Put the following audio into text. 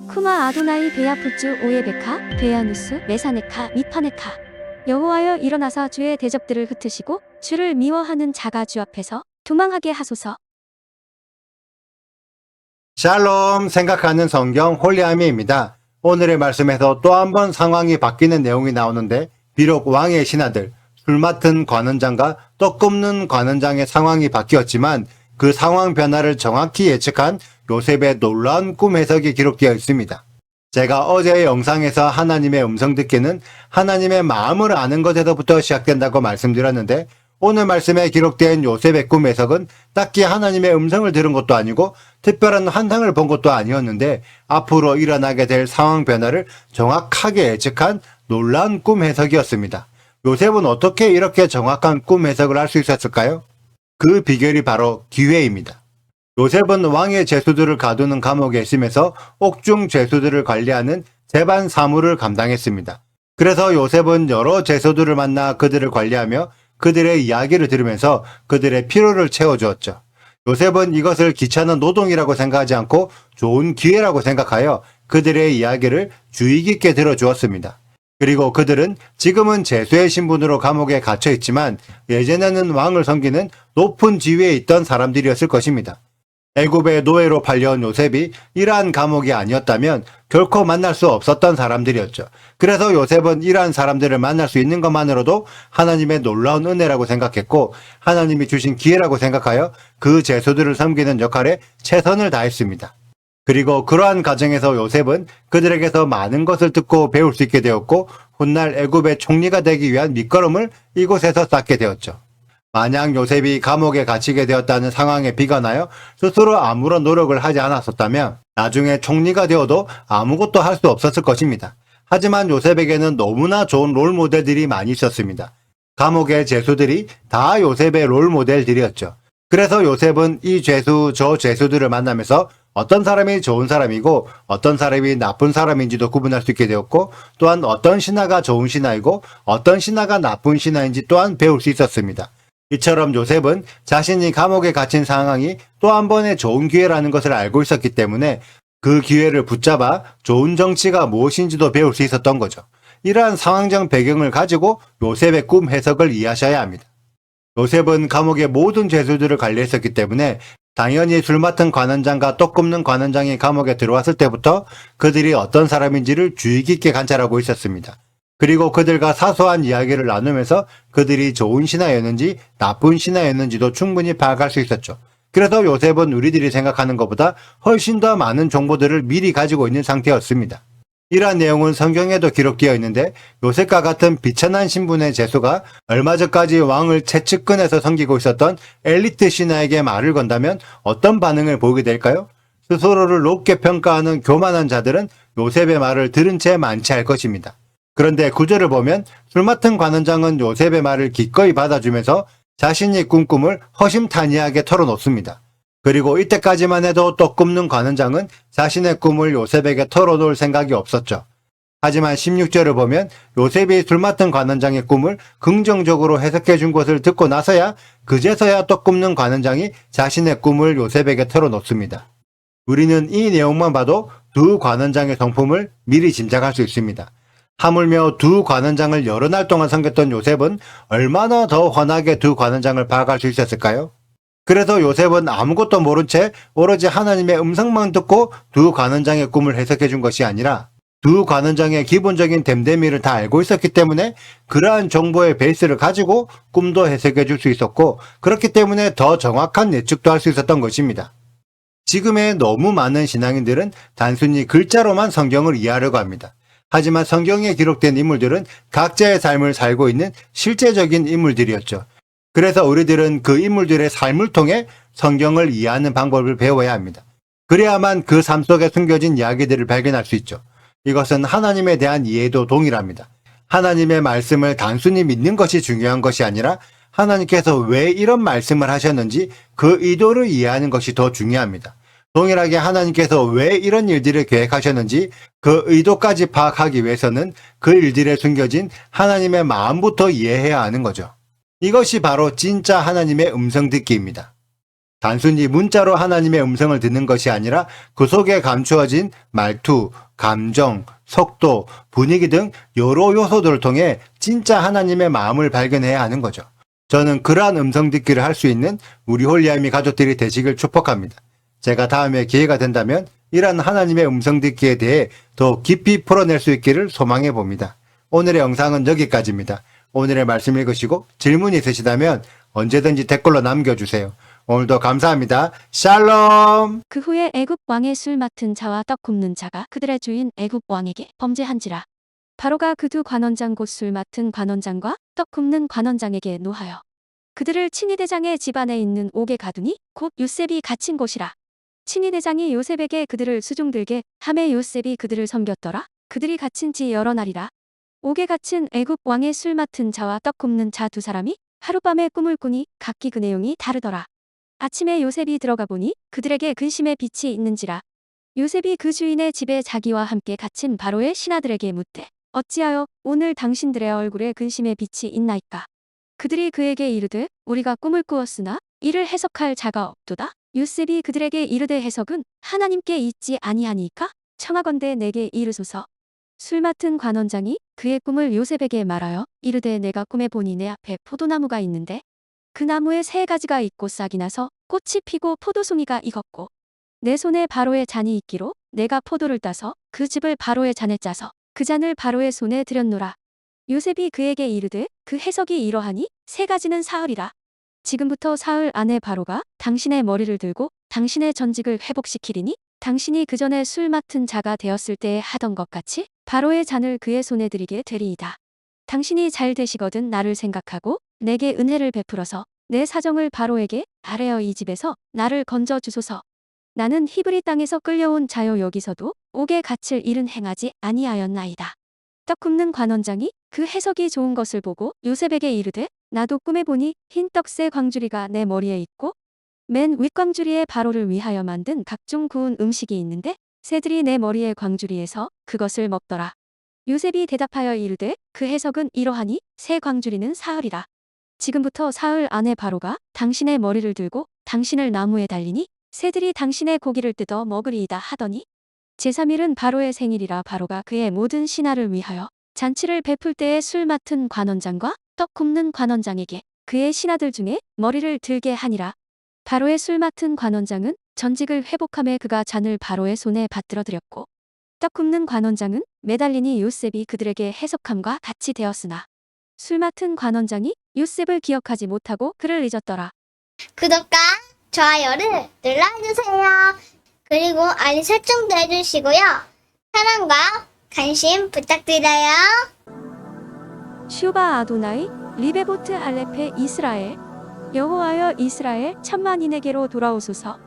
쿠마 아도나이 베야푸츠 오예베카 베야누스 메사네카 미파네카. 여호와여 일어나사 주의 대적들을 흩으시고 주를 미워하는 자가 주 앞에서 도망하게 하소서. 샬롬, 생각하는 성경 홀리아미입니다. 오늘의 말씀에서 또 한 번 상황이 바뀌는 내용이 나오는데, 비록 왕의 신하들, 술 맡은 관원장과 떡 굽는 관원장의 상황이 바뀌었지만 그 상황 변화를 정확히 예측한 요셉의 놀라운 꿈 해석이 기록되어 있습니다. 제가 어제의 영상에서 하나님의 음성 듣기는 하나님의 마음을 아는 것에서부터 시작된다고 말씀드렸는데, 오늘 말씀에 기록된 요셉의 꿈 해석은 딱히 하나님의 음성을 들은 것도 아니고 특별한 환상을 본 것도 아니었는데, 앞으로 일어나게 될 상황 변화를 정확하게 예측한 놀라운 꿈 해석이었습니다. 요셉은 어떻게 이렇게 정확한 꿈 해석을 할 수 있었을까요? 그 비결이 바로 기회입니다. 요셉은 왕의 죄수들을 가두는 감옥에 있으면서 옥중 죄수들을 관리하는 재반 사무를 감당했습니다. 그래서 요셉은 여러 죄수들을 만나 그들을 관리하며 그들의 이야기를 들으면서 그들의 피로를 채워주었죠. 요셉은 이것을 귀찮은 노동이라고 생각하지 않고 좋은 기회라고 생각하여 그들의 이야기를 주의 깊게 들어주었습니다. 그리고 그들은 지금은 죄수의 신분으로 감옥에 갇혀 있지만 예전에는 왕을 섬기는 높은 지위에 있던 사람들이었을 것입니다. 애굽의 노예로 팔려온 요셉이 이러한 감옥이 아니었다면 결코 만날 수 없었던 사람들이었죠. 그래서 요셉은 이러한 사람들을 만날 수 있는 것만으로도 하나님의 놀라운 은혜라고 생각했고, 하나님이 주신 기회라고 생각하여 그 죄수들을 섬기는 역할에 최선을 다했습니다. 그리고 그러한 과정에서 요셉은 그들에게서 많은 것을 듣고 배울 수 있게 되었고, 훗날 애굽의 총리가 되기 위한 밑거름을 이곳에서 쌓게 되었죠. 만약 요셉이 감옥에 갇히게 되었다는 상황에 비관하여 스스로 아무런 노력을 하지 않았었다면 나중에 총리가 되어도 아무것도 할 수 없었을 것입니다. 하지만 요셉에게는 너무나 좋은 롤모델들이 많이 있었습니다. 감옥의 죄수들이 다 요셉의 롤모델들이었죠. 그래서 요셉은 이 죄수 저 죄수들을 만나면서 어떤 사람이 좋은 사람이고 어떤 사람이 나쁜 사람인지도 구분할 수 있게 되었고, 또한 어떤 신하가 좋은 신하이고 어떤 신하가 나쁜 신하인지 또한 배울 수 있었습니다. 이처럼 요셉은 자신이 감옥에 갇힌 상황이 또 한 번의 좋은 기회라는 것을 알고 있었기 때문에 그 기회를 붙잡아 좋은 정치가 무엇인지도 배울 수 있었던 거죠. 이러한 상황적 배경을 가지고 요셉의 꿈 해석을 이해하셔야 합니다. 요셉은 감옥의 모든 죄수들을 관리했었기 때문에 당연히 술 맡은 관원장과 떡 굽는 관원장이 감옥에 들어왔을 때부터 그들이 어떤 사람인지를 주의 깊게 관찰하고 있었습니다. 그리고 그들과 사소한 이야기를 나누면서 그들이 좋은 신하였는지 나쁜 신하였는지도 충분히 파악할 수 있었죠. 그래서 요셉은 우리들이 생각하는 것보다 훨씬 더 많은 정보들을 미리 가지고 있는 상태였습니다. 이러한 내용은 성경에도 기록되어 있는데, 요셉과 같은 비천한 신분의 죄수가 얼마 전까지 왕을 채측근에서 섬기고 있었던 엘리트 신하에게 말을 건다면 어떤 반응을 보이게 될까요? 스스로를 높게 평가하는 교만한 자들은 요셉의 말을 들은 채 만취할 것입니다. 그런데 구절을 보면 술 맡은 관원장은 요셉의 말을 기꺼이 받아주면서 자신이 꾼 꿈을 허심탄회하게 털어놓습니다. 그리고 이때까지만 해도 떡 굽는 관원장은 자신의 꿈을 요셉에게 털어놓을 생각이 없었죠. 하지만 16절을 보면 요셉이 술 맡은 관원장의 꿈을 긍정적으로 해석해 준 것을 듣고 나서야 그제서야 떡 굽는 관원장이 자신의 꿈을 요셉에게 털어놓습니다. 우리는 이 내용만 봐도 두 관원장의 성품을 미리 짐작할 수 있습니다. 하물며 두 관원장을 여러 날 동안 섬겼던 요셉은 얼마나 더 훤하게 두 관원장을 파악할 수 있었을까요? 그래서 요셉은 아무것도 모른 채 오로지 하나님의 음성만 듣고 두 관원장의 꿈을 해석해 준 것이 아니라 두 관원장의 기본적인 됨됨이를 다 알고 있었기 때문에 그러한 정보의 베이스를 가지고 꿈도 해석해 줄 수 있었고, 그렇기 때문에 더 정확한 예측도 할 수 있었던 것입니다. 지금의 너무 많은 신앙인들은 단순히 글자로만 성경을 이해하려고 합니다. 하지만 성경에 기록된 인물들은 각자의 삶을 살고 있는 실제적인 인물들이었죠. 그래서 우리들은 그 인물들의 삶을 통해 성경을 이해하는 방법을 배워야 합니다. 그래야만 그 삶 속에 숨겨진 이야기들을 발견할 수 있죠. 이것은 하나님에 대한 이해도 동일합니다. 하나님의 말씀을 단순히 믿는 것이 중요한 것이 아니라 하나님께서 왜 이런 말씀을 하셨는지 그 의도를 이해하는 것이 더 중요합니다. 동일하게 하나님께서 왜 이런 일들을 계획하셨는지 그 의도까지 파악하기 위해서는 그 일들에 숨겨진 하나님의 마음부터 이해해야 하는 거죠. 이것이 바로 진짜 하나님의 음성 듣기입니다. 단순히 문자로 하나님의 음성을 듣는 것이 아니라 그 속에 감추어진 말투, 감정, 속도, 분위기 등 여러 요소들을 통해 진짜 하나님의 마음을 발견해야 하는 거죠. 저는 그러한 음성 듣기를 할 수 있는 우리 홀리아미 가족들이 되시길 축복합니다. 제가 다음에 기회가 된다면 이러한 하나님의 음성 듣기에 대해 더 깊이 풀어낼 수 있기를 소망해 봅니다. 오늘의 영상은 여기까지입니다. 오늘의 말씀 읽으시고 질문이 있으시다면 언제든지 댓글로 남겨주세요. 오늘도 감사합니다. 샬롬! 그 후에 애굽 왕의 술 맡은 자와 떡 굽는 자가 그들의 주인 애굽 왕에게 범죄한지라. 바로가 그 두 관원장 곧 술 맡은 관원장과 떡 굽는 관원장에게 노하여 그들을 친위대장의 집안에 있는 옥에 가두니 곧 요셉이 갇힌 곳이라. 친위대장이 요셉에게 그들을 수종들게 하매 요셉이 그들을 섬겼더라. 그들이 갇힌 지 여러 날이라. 옥에 갇힌 애굽 왕의 술 맡은 자와 떡 굽는 자 두 사람이 하룻밤에 꿈을 꾸니 각기 그 내용이 다르더라. 아침에 요셉이 들어가 보니 그들에게 근심의 빛이 있는지라. 요셉이 그 주인의 집에 자기와 함께 갇힌 바로의 신하들에게 묻되 어찌하여 오늘 당신들의 얼굴에 근심의 빛이 있나이까. 그들이 그에게 이르되 우리가 꿈을 꾸었으나 이를 해석할 자가 없도다. 요셉이 그들에게 이르되 해석은 하나님께 있지 아니하니까 청하건대 내게 이르소서. 술 맡은 관원장이 그의 꿈을 요셉에게 말하여 이르되 내가 꿈에 보니 내 앞에 포도나무가 있는데 그 나무에 세 가지가 있고 싹이 나서 꽃이 피고 포도송이가 익었고 내 손에 바로의 잔이 있기로 내가 포도를 따서 그 즙을 바로의 잔에 짜서 그 잔을 바로의 손에 들였노라. 요셉이 그에게 이르되 그 해석이 이러하니 세 가지는 사흘이라. 지금부터 사흘 안에 바로가 당신의 머리를 들고 당신의 전직을 회복시키리니 당신이 그 전에 술 맡은 자가 되었을 때에 하던 것 같이 바로의 잔을 그의 손에 드리게 되리이다. 당신이 잘 되시거든 나를 생각하고 내게 은혜를 베풀어서 내 사정을 바로에게 아뢰어 이 집에서 나를 건져 주소서. 나는 히브리 땅에서 끌려온 자여 여기서도 옥에 갇힐 일은 행하지 아니하였나이다. 떡 굽는 관원장이 그 해석이 좋은 것을 보고 요셉에게 이르되 나도 꿈에 보니 흰 떡새 광주리가 내 머리에 있고 맨 윗광주리에 바로를 위하여 만든 각종 구운 음식이 있는데 새들이 내 머리의 광주리에서 그것을 먹더라. 요셉이 대답하여 이르되 그 해석은 이러하니 새 광주리는 사흘이라. 지금부터 사흘 안에 바로가 당신의 머리를 들고 당신을 나무에 달리니 새들이 당신의 고기를 뜯어 먹으리이다 하더니 제3일은 바로의 생일이라 바로가 그의 모든 신하를 위하여 잔치를 베풀 때에 술 맡은 관원장과 떡 굽는 관원장에게 그의 신하들 중에 머리를 들게 하니라. 바로의 술 맡은 관원장은 전직을 회복함에 그가 잔을 바로의 손에 받들어 드렸고 떡 굽는 관원장은 매달리니 요셉이 그들에게 해석함과 같이 되었으나 술 맡은 관원장이 요셉을 기억하지 못하고 그를 잊었더라. 구독과 좋아요를 눌러주세요. 그리고 알림 설정도 해주시고요. 사랑과 관심 부탁드려요. 슈바 아도나이 리베보트 할레페 이스라엘 여호와여 이스라엘 천만인에게로 돌아오소서.